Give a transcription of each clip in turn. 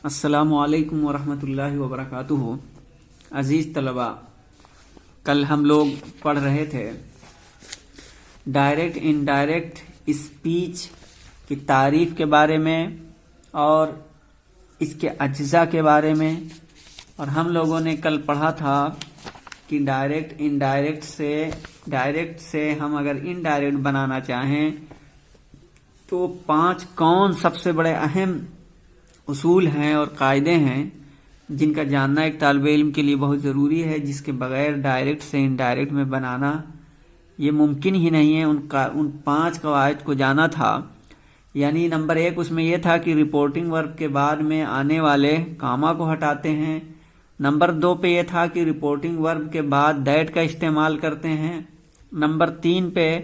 السلام علیکم ورحمۃ اللہ وبرکاتہ۔ عزیز طلباء، کل ہم لوگ پڑھ رہے تھے ڈائریکٹ انڈائریکٹ اسپیچ کی تعریف کے بارے میں اور اس کے اجزاء کے بارے میں، اور ہم لوگوں نے کل پڑھا تھا کہ ڈائریکٹ سے ہم اگر انڈائریکٹ بنانا چاہیں تو 5 کون سب سے بڑے اہم اصول ہیں اور قاعدے ہیں جن کا جاننا ایک طالب علم کے لیے بہت ضروری ہے، جس کے بغیر ڈائریکٹ سے انڈائریکٹ میں بنانا یہ ممکن ہی نہیں ہے۔ ان 5 قواعد کو جانا تھا۔ یعنی نمبر 1 اس میں یہ تھا کہ رپورٹنگ ورب کے بعد میں آنے والے کاما کو ہٹاتے ہیں۔ نمبر 2 پہ یہ تھا کہ رپورٹنگ ورب کے بعد دیٹ کا استعمال کرتے ہیں۔ نمبر 3 پہ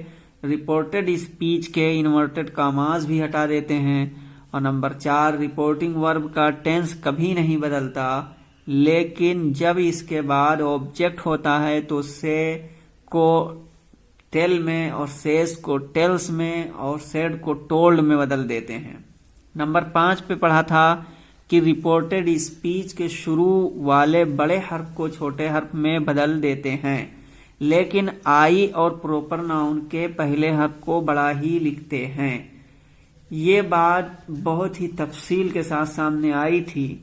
رپورٹڈ اسپیچ کے انورٹڈ کاماز بھی ہٹا دیتے ہیں۔ اور نمبر 4 رپورٹنگ ورب کا ٹینس کبھی نہیں بدلتا، لیکن جب اس کے بعد آبجیکٹ ہوتا ہے تو سے کو ٹیل میں اور سیز کو ٹیلس میں اور سیڈ کو ٹولڈ میں بدل دیتے ہیں۔ نمبر 5 پہ پڑھا تھا کہ رپورٹڈ اسپیچ کے شروع والے بڑے حرف کو چھوٹے حرف میں بدل دیتے ہیں، لیکن آئی اور پروپر ناؤن کے پہلے حرف کو بڑا ہی لکھتے ہیں۔ یہ بات بہت ہی تفصیل کے ساتھ سامنے آئی تھی،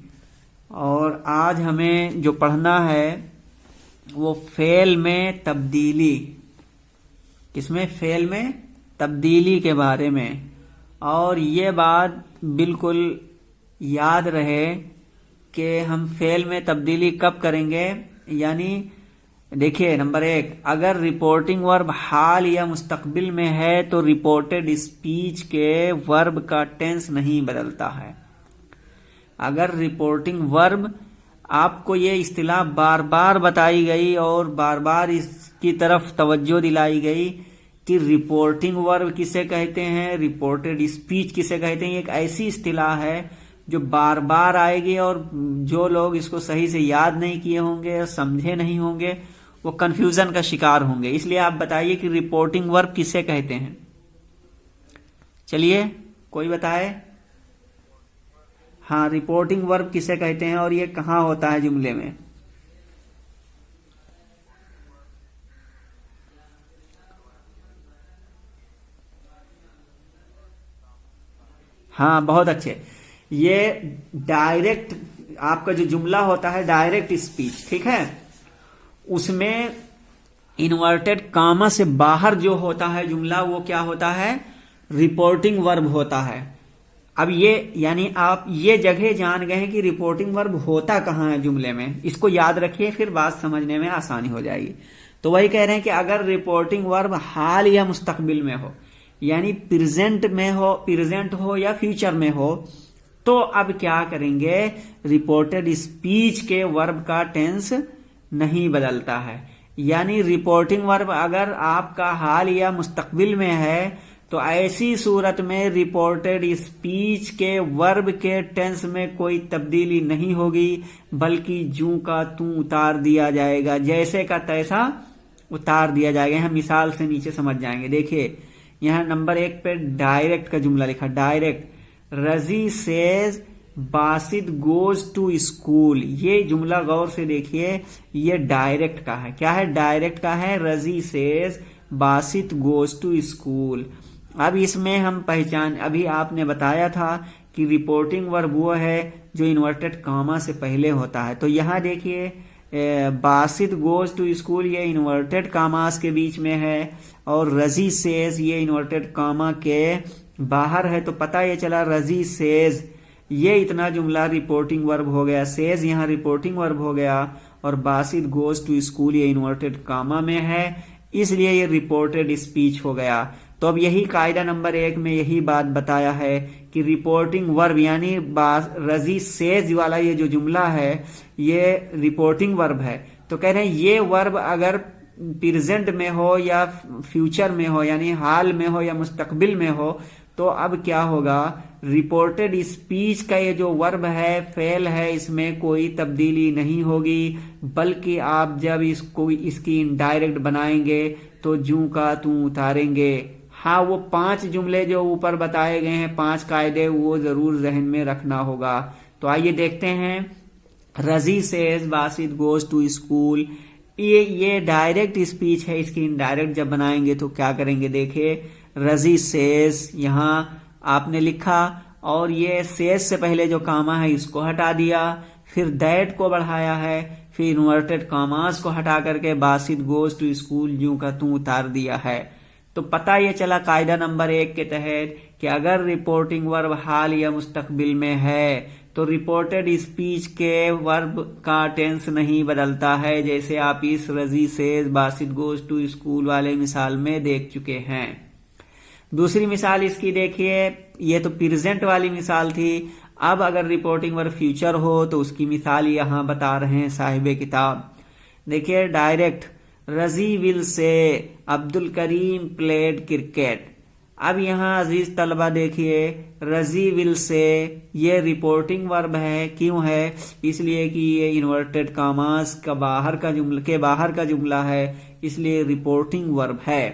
اور آج ہمیں جو پڑھنا ہے وہ فعل میں تبدیلی، کس میں؟ فعل میں تبدیلی کے بارے میں۔ اور یہ بات بالکل یاد رہے کہ ہم فعل میں تبدیلی کب کریں گے۔ یعنی دیکھیے، نمبر 1 اگر رپورٹنگ ورب حال یا مستقبل میں ہے تو رپورٹڈ اسپیچ کے ورب کا ٹینس نہیں بدلتا ہے۔ اگر رپورٹنگ ورب، آپ کو یہ اصطلاح بار بار بتائی گئی اور بار بار اس کی طرف توجہ دلائی گئی کہ رپورٹنگ ورب کسے کہتے ہیں، رپورٹڈ اسپیچ کسے کہتے ہیں، یہ ایک ایسی اصطلاح ہے جو بار بار آئے گی، اور جو لوگ اس کو صحیح سے یاد نہیں کیے ہوں گے، سمجھے نہیں ہوں گے، وہ کنفیوژن کا شکار ہوں گے۔ اس لیے آپ بتائیے کہ رپورٹنگ ورب کسے کہتے ہیں؟ چلیے کوئی بتائے۔ ہاں، رپورٹنگ ورب کسے کہتے ہیں اور یہ کہاں ہوتا ہے جملے میں؟ ہاں، بہت اچھے۔ یہ ڈائریکٹ، آپ کا جو جملہ ہوتا ہے ڈائریکٹ اسپیچ، ٹھیک ہے، اس میں انورٹڈ کاما سے باہر جو ہوتا ہے جملہ وہ کیا ہوتا ہے؟ رپورٹنگ ورب ہوتا ہے۔ اب یہ یعنی آپ یہ جگہ جان گئے ہیں کہ رپورٹنگ ورب ہوتا کہاں ہے جملے میں، اس کو یاد رکھیے، پھر بات سمجھنے میں آسانی ہو جائے گی۔ تو وہی کہہ رہے ہیں کہ اگر رپورٹنگ ورب حال یا مستقبل میں ہو، یعنی پریزنٹ ہو یا فیوچر میں ہو، تو اب کیا کریں گے؟ رپورٹڈ اسپیچ کے ورب کا ٹینس نہیں بدلتا ہے۔ یعنی رپورٹنگ ورب اگر آپ کا حال یا مستقبل میں ہے تو ایسی صورت میں رپورٹڈ اسپیچ کے ورب کے ٹینس میں کوئی تبدیلی نہیں ہوگی، بلکہ جوں کا توں اتار دیا جائے گا، جیسے کا تیسا اتار دیا جائے گا۔ ہم مثال سے نیچے سمجھ جائیں گے۔ دیکھیے یہاں نمبر 1 پہ ڈائریکٹ کا جملہ لکھا، direct Razi says Basit goes to school. یہ جملہ غور سے دیکھیے، یہ ڈائریکٹ کا ہے۔ کیا ہے؟ ڈائریکٹ کا ہے۔ Razi says Basit goes to school. اب اس میں ہم ابھی آپ نے بتایا تھا کہ رپورٹنگ ورب وہ ہے جو انورٹڈ کاما سے پہلے ہوتا ہے۔ تو یہاں دیکھیے باسط گوز ٹو اسکول، یہ انورٹڈ کاماز کے بیچ میں ہے، اور رضی سیز یہ انورٹڈ کاما کے باہر ہے۔ تو پتہ یہ چلا رضی سیز یہ اتنا جملہ رپورٹنگ ورب ہو گیا، سیز یہاں رپورٹنگ ورب ہو گیا، اور باسط گوز ٹو اسکول یہ انورٹڈ کاما میں ہے، اس لیے یہ رپورٹڈ اسپیچ ہو گیا۔ تو اب یہی قاعدہ نمبر 1 میں یہی بات بتایا ہے کہ رپورٹنگ ورب یعنی رضی سیز والا یہ جو جملہ ہے یہ رپورٹنگ ورب ہے۔ تو کہہ رہے ہیں یہ ورب اگر پریزنٹ میں ہو یا فیوچر میں ہو، یعنی حال میں ہو یا مستقبل میں ہو، تو اب کیا ہوگا؟ رپورٹڈ اسپیچ کا یہ جو ورب ہے، فعل ہے، اس میں کوئی تبدیلی نہیں ہوگی، بلکہ آپ جب اس کی انڈائریکٹ بنائیں گے تو جوں کا توں اتاریں گے۔ ہاں، وہ 5 جملے جو اوپر بتائے گئے ہیں، 5 قاعدے، وہ ضرور ذہن میں رکھنا ہوگا۔ تو آئیے دیکھتے ہیں. Razi says Basit goes to school. یہ ڈائریکٹ اسپیچ ہے. اس کی انڈائریکٹ جب بنائیں گے تو کیا کریں گے؟ دیکھیں رضی سیز یہاں آپ نے لکھا اور یہ سیز سے پہلے جو کاما ہے اس کو ہٹا دیا, پھر دیٹ کو بڑھایا ہے, پھر انورٹڈ کاماز کو ہٹا کر کے باسط گوز ٹو اسکول یوں کا توں اتار دیا ہے. تو پتہ یہ چلا قاعدہ نمبر 1 کے تحت کہ اگر رپورٹنگ ورب حال یا مستقبل میں ہے تو رپورٹڈ اسپیچ کے ورب کا ٹینس نہیں بدلتا ہے, جیسے آپ اس Razi says Basit goes to school والے مثال میں دیکھ چکے ہیں. دوسری مثال اس کی دیکھیے, یہ تو پریزنٹ والی مثال تھی. اب اگر رپورٹنگ ورب فیوچر ہو تو اس کی مثال یہاں بتا رہے ہیں صاحب کتاب. دیکھیے ڈائریکٹ رضی ول سے عبد الکریم پلیڈ کرکٹ. اب یہاں عزیز طلبہ دیکھیے رضی ول سے یہ رپورٹنگ ورب ہے. کیوں ہے؟ اس لیے کہ یہ انورٹڈ کاماز کا باہر کا جملہ ہے, اس لیے رپورٹنگ ورب ہے.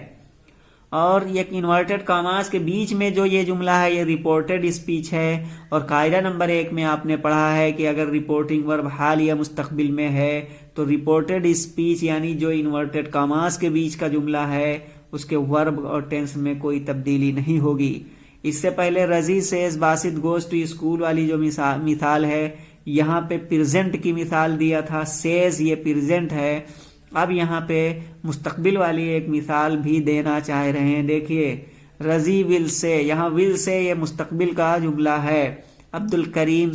اور یہ انورٹڈ کاماز کے بیچ میں جو یہ جملہ ہے یہ رپورٹڈ اسپیچ ہے. اور قاعدہ نمبر 1 میں آپ نے پڑھا ہے کہ اگر رپورٹنگ ورب حال یا مستقبل میں ہے تو رپورٹڈ اسپیچ یعنی جو انورٹڈ کاماز کے بیچ کا جملہ ہے اس کے ورب اور ٹینس میں کوئی تبدیلی نہیں ہوگی. اس سے پہلے Razi says Basit goes to school والی جو مثال ہے یہاں پہ پریزنٹ کی مثال دیا تھا. سیز یہ پریزنٹ ہے. اب یہاں پہ مستقبل والی ایک مثال بھی دینا چاہ رہے ہیں. دیکھیے رضی ول سے, یہاں ول سے یہ مستقبل کا جملہ ہے. عبد الکریم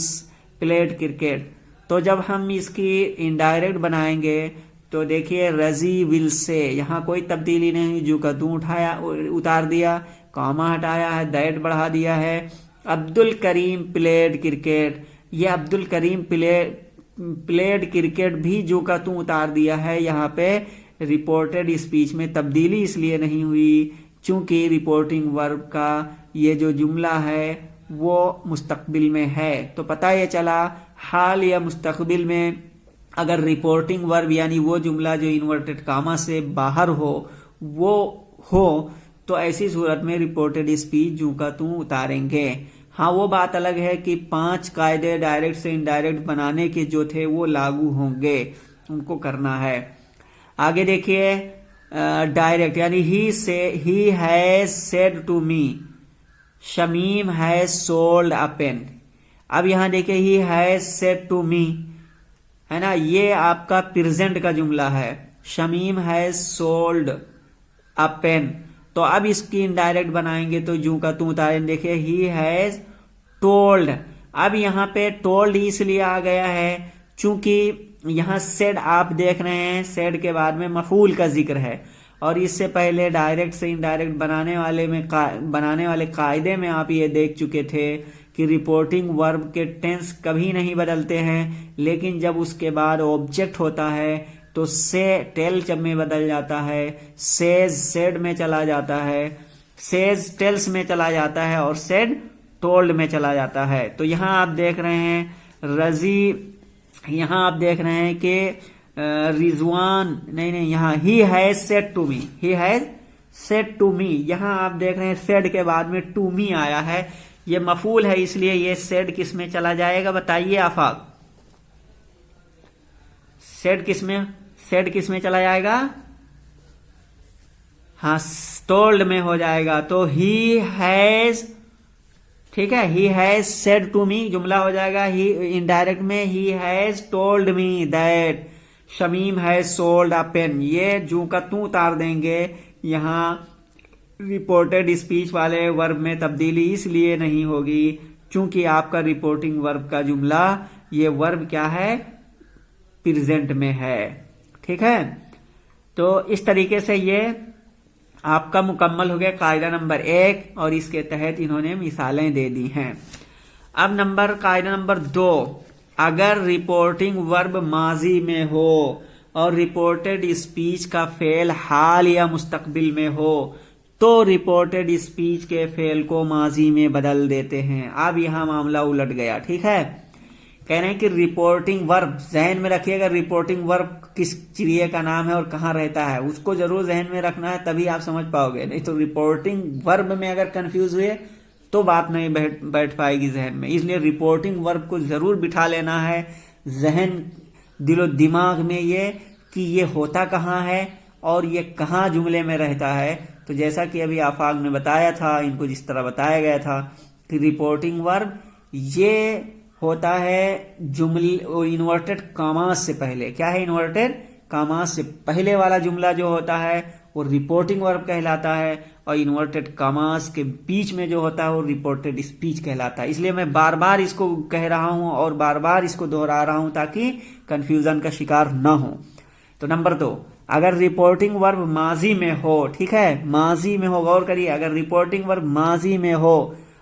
پلیڈ کرکٹ. تو جب ہم اس کی انڈائریکٹ بنائیں گے تو دیکھیے رضی ول سے یہاں کوئی تبدیلی نہیں, جو کا توں اتار دیا, کاما ہٹایا ہے, دیٹ بڑھا دیا ہے. عبد الکریم پلیڈ کرکٹ, یہ عبد الکریم پلیڈ کرکٹ بھی جو کا توں اتار دیا ہے. یہاں پہ رپورٹڈ اسپیچ میں تبدیلی اس لیے نہیں ہوئی چونکہ رپورٹنگ ورب کا یہ جو جملہ ہے وہ مستقبل میں ہے. تو پتہ یہ چلا حال یا مستقبل میں اگر رپورٹنگ ورب یعنی وہ جملہ جو انورٹڈ کاما سے باہر وہ ہو تو ایسی صورت میں رپورٹڈ اسپیچ جو کا توں اتاریں گے. ہاں وہ بات الگ ہے کہ 5 قاعدے ڈائریکٹ سے انڈائریکٹ بنانے کے جو تھے وہ لاگو ہوں گے, ان کو کرنا ہے. آگے دیکھیے ڈائریکٹ یعنی he has said to me, Shamim has sold a pen. اب یہاں دیکھیے he has said to me ہے نا, یہ آپ کا پریزنٹ کا جملہ ہے. Shamim has sold a pen. تو اب اس کی انڈائریکٹ بنائیں گے تو جو کا توں اتاریں. دیکھیں ہی ہیز ٹولڈ. اب یہاں پہ ٹولڈ اس لیے آ گیا ہے چونکہ یہاں سیڈ آپ دیکھ رہے ہیں, سیڈ کے بعد میں مفعول کا ذکر ہے, اور اس سے پہلے ڈائریکٹ سے انڈائریکٹ بنانے والے قاعدے میں آپ یہ دیکھ چکے تھے کہ رپورٹنگ ورب کے ٹینس کبھی نہیں بدلتے ہیں, لیکن جب اس کے بعد آبجیکٹ ہوتا ہے تو سے ٹیل جب میں بدل جاتا ہے, سیز سیڈ میں چلا جاتا ہے, سیز ٹیلس میں چلا جاتا ہے, اور سیڈ ٹولڈ میں چلا جاتا ہے. تو یہاں آپ دیکھ رہے ہیں رضی, یہاں آپ دیکھ رہے ہیں کہ رضوان نہیں یہاں he has said to me, he has said to me. یہاں آپ دیکھ رہے ہیں سیڈ کے بعد میں ٹو می آیا ہے, یہ مفعول ہے اس لیے یہ سیڈ کس میں چلا جائے گا بتائیے آفاق. سیڈ کس میں چلا جائے گا؟ ہاں ٹولڈ میں ہو جائے گا. تو ہی ہیز, ٹھیک ہے, he has said to me جملہ ہو جائے گا. ہی انڈائریکٹ میں he has told me that Shamim has sold a pen. یہ جو کا توں اتار دیں گے. یہاں رپورٹڈ اسپیچ والے ورب میں تبدیلی اس لیے نہیں ہوگی چونکہ آپ کا رپورٹنگ ورب کا جملہ یہ ورب کیا ہے؟ پریزنٹ میں ہے. ٹھیک ہے, تو اس طریقے سے یہ آپ کا مکمل ہو گیا قاعدہ نمبر 1, اور اس کے تحت انہوں نے مثالیں دے دی ہیں. اب قاعدہ نمبر 2, اگر رپورٹنگ ورب ماضی میں ہو اور رپورٹڈ اسپیچ کا فعل حال یا مستقبل میں ہو تو رپورٹڈ اسپیچ کے فعل کو ماضی میں بدل دیتے ہیں. اب یہاں معاملہ الٹ گیا. ٹھیک ہے, کہہ رہے ہیں کہ رپورٹنگ ورب, ذہن میں رکھیے گا رپورٹنگ ورب کس چڑیے کا نام ہے اور کہاں رہتا ہے, اس کو ضرور ذہن میں رکھنا ہے تبھی آپ سمجھ پاؤ گے, نہیں تو رپورٹنگ ورب میں اگر کنفیوز ہوئے تو بات نہیں بیٹھ پائے گی ذہن میں. اس لیے رپورٹنگ ورب کو ضرور بٹھا لینا ہے ذہن دل و دماغ میں یہ کہ یہ ہوتا کہاں ہے اور یہ کہاں جملے میں رہتا ہے. تو جیسا کہ ابھی آفاق نے بتایا تھا، ان کو جس طرح بتایا گیا تھا کہ رپورٹنگ ورب یہ ہوتا ہے انورٹڈ کاماز سے پہلے. کیا ہے؟ انورٹڈ کاماز سے پہلے والا جملہ جو ہوتا ہے وہ رپورٹنگ ورب کہلاتا ہے، اور انورٹڈ کاماز کے بیچ میں جو ہوتا ہے وہ رپورٹڈ اسپیچ کہلاتا ہے. اس لیے میں بار بار اس کو کہہ رہا ہوں اور بار بار اس کو دہرا رہا ہوں تاکہ کنفیوژن کا شکار نہ ہو. تو نمبر 2، اگر رپورٹنگ ورب ماضی میں ہو، ٹھیک ہے، ماضی میں ہو، غور کریے، اگر رپورٹنگ ورب ماضی میں ہو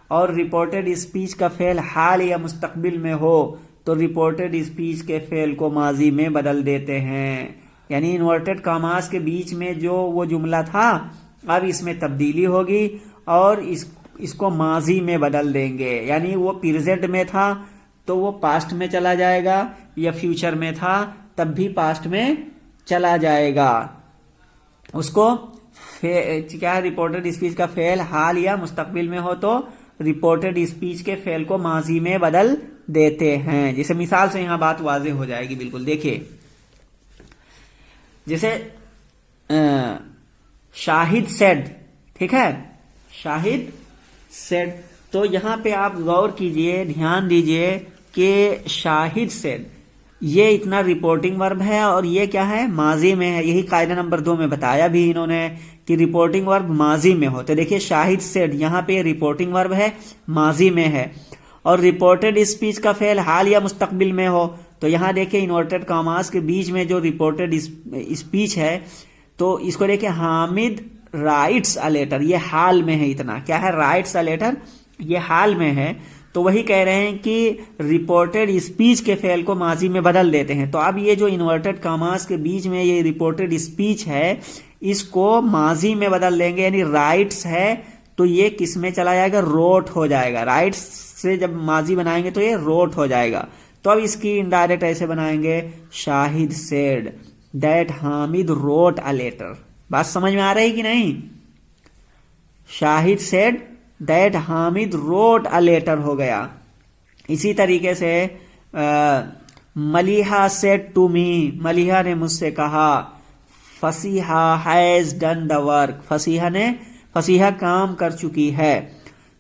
اور رپورٹڈ اسپیچ کا فعل حال یا مستقبل میں ہو تو رپورٹڈ اسپیچ کے فعل کو ماضی میں بدل دیتے ہیں. یعنی انورٹڈ کاماز کے بیچ میں جو وہ جملہ تھا اب اس میں تبدیلی ہوگی اور اس کو ماضی میں بدل دیں گے. یعنی وہ پریزنٹ میں تھا تو وہ پاسٹ میں چلا جائے گا، یا فیوچر میں تھا تب بھی پاسٹ میں چلا جائے گا. اس کو کیا رپورٹڈ اسپیچ کا فعل حال یا مستقبل میں ہو تو رپورٹڈ اسپیچ کے فعل کو ماضی میں بدل دیتے ہیں. جیسے مثال سے یہاں بات واضح ہو جائے گی. بالکل دیکھیے، جیسے شاہد سیڈ، ٹھیک ہے، شاہد سیڈ. تو یہاں پہ آپ غور کیجئے، دھیان دیجئے کہ شاہد سیڈ یہ اتنا رپورٹنگ ورب ہے اور یہ کیا ہے؟ ماضی میں ہے. یہی قاعدہ نمبر 2 میں بتایا بھی انہوں نے کہ رپورٹنگ ورب ماضی میں ہو. تو دیکھیے شاہد سیڈ یہاں پہ رپورٹنگ ورب ہے، ماضی میں ہے، اور رپورٹڈ اسپیچ کا فعل حال یا مستقبل میں ہو تو یہاں دیکھیں انورٹڈ کاماز کے بیچ میں جو رپورٹڈ اسپیچ ہے تو اس کو دیکھیں حامد رائٹس ا لیٹر، یہ حال میں ہے. اتنا کیا ہے؟ رائٹس ا لیٹر، یہ حال میں ہے. تو وہی کہہ رہے ہیں کہ رپورٹڈ اسپیچ کے فعل کو ماضی میں بدل دیتے ہیں. تو اب یہ جو انورٹڈ کاماز کے بیچ میں یہ رپورٹڈ اسپیچ ہے اس کو ماضی میں بدل دیں گے. یعنی رائٹس ہے تو یہ کس میں چلا جائے گا؟ روٹ ہو جائے گا. رائٹس سے جب ماضی بنائیں گے تو یہ روٹ ہو جائے گا. تو اب اس کی انڈائریکٹ ایسے بنائیں گے Shahid said that Hamid wrote a letter. بات سمجھ میں آ رہی کہ نہیں؟ Shahid said that Hamid wrote a letter ہو گیا. اسی طریقے سے Maliha said to me, Maliha نے مجھ سے کہا. Fasiha has done the work, Fasiha کام کر چکی ہے.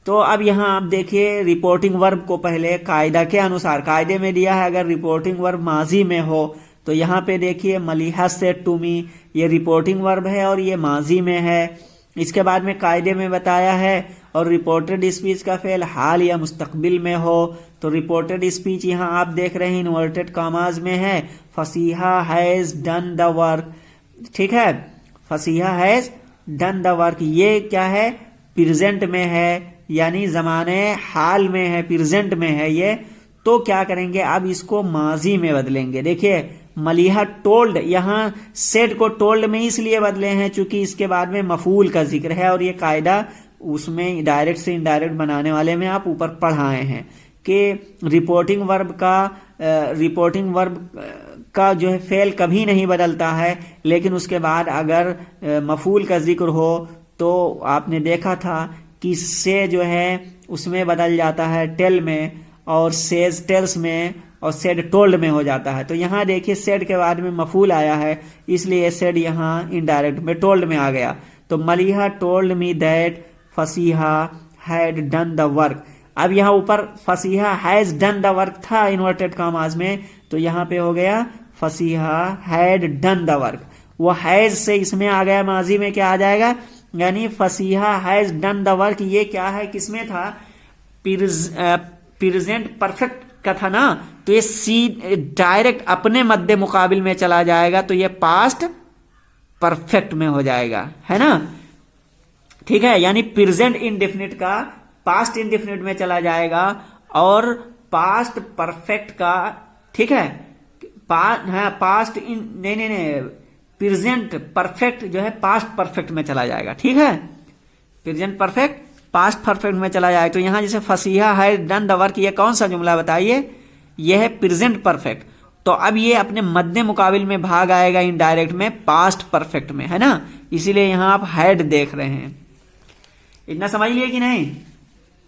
تو اب یہاں آپ دیکھیے رپورٹنگ ورب کو پہلے قاعدہ کے انوسار، قاعدے میں دیا ہے اگر رپورٹنگ ورب ماضی میں ہو تو یہاں پہ دیکھیے ملیحہ سیڈ ٹو می یہ رپورٹنگ ورب ہے اور یہ ماضی میں ہے. اس کے بعد میں قاعدے میں بتایا ہے اور رپورٹڈ اسپیچ کا فعل حال یا مستقبل میں ہو تو رپورٹڈ اسپیچ یہاں آپ دیکھ رہے ہیں انورٹڈ کاماز میں ہے. فصیحہ ہیز ڈن دا ورک، ٹھیک ہے، فصیحہ ہیز ڈن دا ورک یہ کیا ہے؟ پریزنٹ میں ہے، یعنی زمانے حال میں ہے، پریزنٹ میں ہے یہ. تو کیا کریں گے؟ اب اس کو ماضی میں بدلیں گے. دیکھیے ملیحہ ٹولڈ، یہاں سیڈ کو ٹولڈ میں اس لیے بدلے ہیں چونکہ اس کے بعد میں مفعول کا ذکر ہے اور یہ قاعدہ اس میں ڈائریکٹ سے انڈائریکٹ بنانے والے میں آپ اوپر پڑھائے ہیں کہ رپورٹنگ ورب کا جو ہے فعل کبھی نہیں بدلتا ہے، لیکن اس کے بعد اگر مفعول کا ذکر ہو تو آپ نے دیکھا تھا کہ سے جو ہے اس میں بدل جاتا ہے ٹیل میں، اور سیز ٹیلز میں، اور سیڈ ٹولڈ میں ہو جاتا ہے. تو یہاں دیکھیے سیڈ کے بعد میں مفعول آیا ہے اس لیے سیڈ یہاں انڈائریکٹ میں ٹولڈ میں آ گیا. تو Maliha told me that Fasiha had done the work. اب یہاں اوپر Fasiha has done the work تھا انورٹڈ کاماز میں تو یہاں پہ ہو گیا Fasiha had done the work. وہ ہیز سے اس میں آ گیا، ماضی میں کیا آ جائے گا؟ یعنی فصیحہ ہیز ڈن دا ورک یہ کیا ہے؟ کس میں تھا؟ پریزنٹ پرفیکٹ کا تھا نا، تو یہ ڈائریکٹ اپنے مد مقابل میں چلا جائے گا تو یہ پاسٹ پرفیکٹ میں ہو جائے گا، ہے نا، ٹھیک ہے. یعنی پریزنٹ انڈیفینٹ کا پاسٹ انڈیفینٹ میں چلا جائے گا اور پاسٹ پرفیکٹ کا، ٹھیک ہے، پاسٹ نہیں پریزنٹ پرفیکٹ جو ہے پاسٹ پرفیکٹ میں چلا جائے گا، ٹھیک ہے، پریزنٹ پرفیکٹ پاسٹ پرفیکٹ میں چلا جائے. تو یہاں جیسے فصیحہ ہے ڈن دا ورک یہ کون سا جملہ بتائیے؟ یہ ہے پریزنٹ پرفیکٹ. تو اب یہ اپنے مد مقابل میں بھاگ آئے گا انڈائریکٹ میں پاسٹ پرفیکٹ میں، ہے نا، اسی لیے یہاں آپ ہیڈ دیکھ رہے ہیں. اتنا سمجھ لیے کہ نہیں؟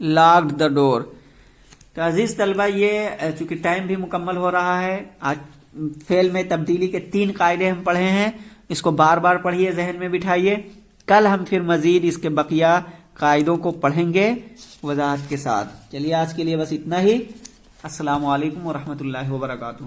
locked the door. تو عزیز طلبہ یہ چونکہ ٹائم بھی مکمل ہو رہا ہے، آج فعل میں تبدیلی کے 3 قاعدے ہم پڑھے ہیں، اس کو بار بار پڑھیے، ذہن میں بٹھائیے. کل ہم پھر مزید اس کے بقیہ قاعدوں کو پڑھیں گے وضاحت کے ساتھ. چلیے آج کے لیے بس اتنا ہی. السلام علیکم ورحمۃ اللہ وبرکاتہ.